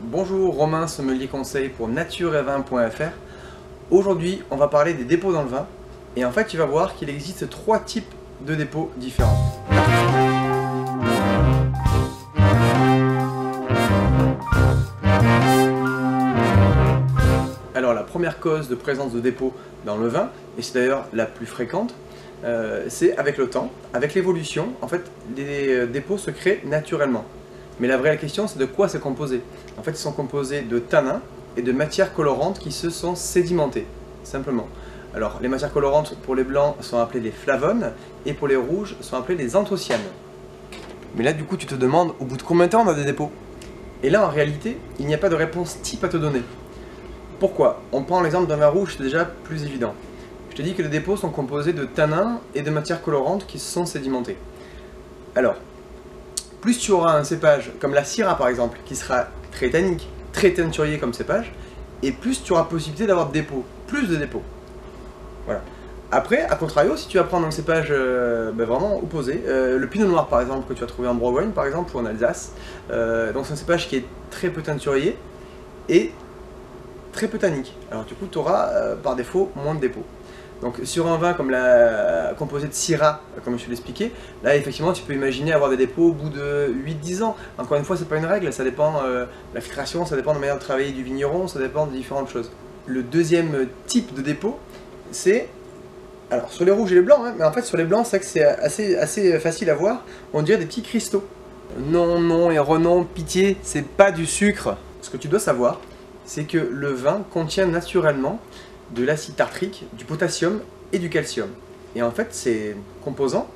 Bonjour, Romain, sommelier conseil pour natureetvin.fr. Aujourd'hui, on va parler des dépôts dans le vin. Et en fait, tu vas voir qu'il existe 3 types de dépôts différents. Alors, la première cause de présence de dépôts dans le vin, et c'est d'ailleurs la plus fréquente, c'est avec le temps, avec l'évolution. En fait, les dépôts se créent naturellement. Mais la vraie question, c'est de quoi c'est composé. En fait, ils sont composés de tanins et de matières colorantes qui se sont sédimentées, simplement. Alors, les matières colorantes pour les blancs sont appelées les flavones et pour les rouges sont appelées les anthocyanes. Mais là, du coup, tu te demandes au bout de combien de temps on a des dépôts? Et là, en réalité, il n'y a pas de réponse type à te donner. Pourquoi? On prend l'exemple d'un vin rouge, c'est déjà plus évident. Je te dis que les dépôts sont composés de tanins et de matières colorantes qui se sont sédimentées. Alors, plus tu auras un cépage comme la Syrah par exemple, qui sera très tannique, très teinturier comme cépage, et plus tu auras possibilité d'avoir de dépôts, plus de dépôts. Voilà. Après, à contrario, si tu vas prendre un cépage vraiment opposé, le pinot noir par exemple, que tu vas trouver en Bourgogne par exemple, ou en Alsace, donc c'est un cépage qui est très peu teinturier et très peu tannique. Alors du coup, tu auras par défaut moins de dépôts. Donc sur un vin comme la composé de Syrah, comme je te l'expliquais, là effectivement tu peux imaginer avoir des dépôts au bout de 8-10 ans. Encore une fois, c'est pas une règle, ça dépend de la filtration, ça dépend de la manière de travailler du vigneron, ça dépend de différentes choses. Le deuxième type de dépôt, c'est, alors sur les rouges et les blancs, hein, mais en fait sur les blancs c'est vrai que c'est assez facile à voir, on dirait des petits cristaux. Non, non et renom, pitié, c'est pas du sucre. Ce que tu dois savoir, c'est que le vin contient naturellement de l'acide tartrique, du potassium et du calcium. Et en fait, ces composants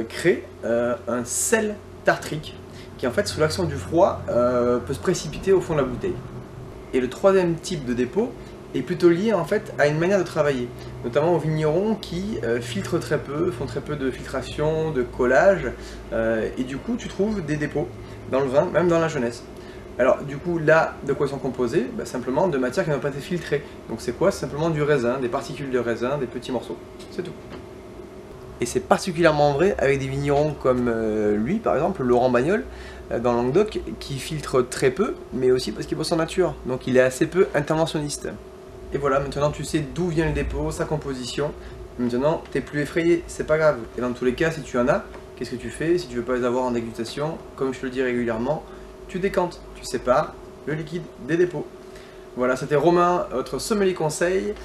créent un sel tartrique qui, en fait, sous l'action du froid, peut se précipiter au fond de la bouteille. Et le troisième type de dépôt est plutôt lié en fait à une manière de travailler, notamment aux vignerons qui filtrent très peu, font très peu de filtration, de collage, et du coup, tu trouves des dépôts dans le vin, même dans la jeunesse. Alors du coup là, de quoi ils sont composés? Simplement de matières qui n'ont pas été filtrées. Donc c'est quoi? C'est simplement du raisin, des particules de raisin, des petits morceaux. C'est tout. Et c'est particulièrement vrai avec des vignerons comme lui par exemple, Laurent Bagnol, dans le Languedoc, qui filtre très peu, mais aussi parce qu'il bosse en nature. Donc il est assez peu interventionniste. Et voilà, maintenant tu sais d'où vient le dépôt, sa composition. Maintenant, t'es plus effrayé, c'est pas grave. Et dans tous les cas, si tu en as, qu'est-ce que tu fais? Si tu veux pas les avoir en dégustation, comme je te le dis régulièrement, tu décantes, tu sépares le liquide des dépôts. Voilà, c'était Romain, votre sommelier conseil.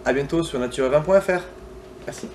A bientôt sur natureetvin.fr. Merci.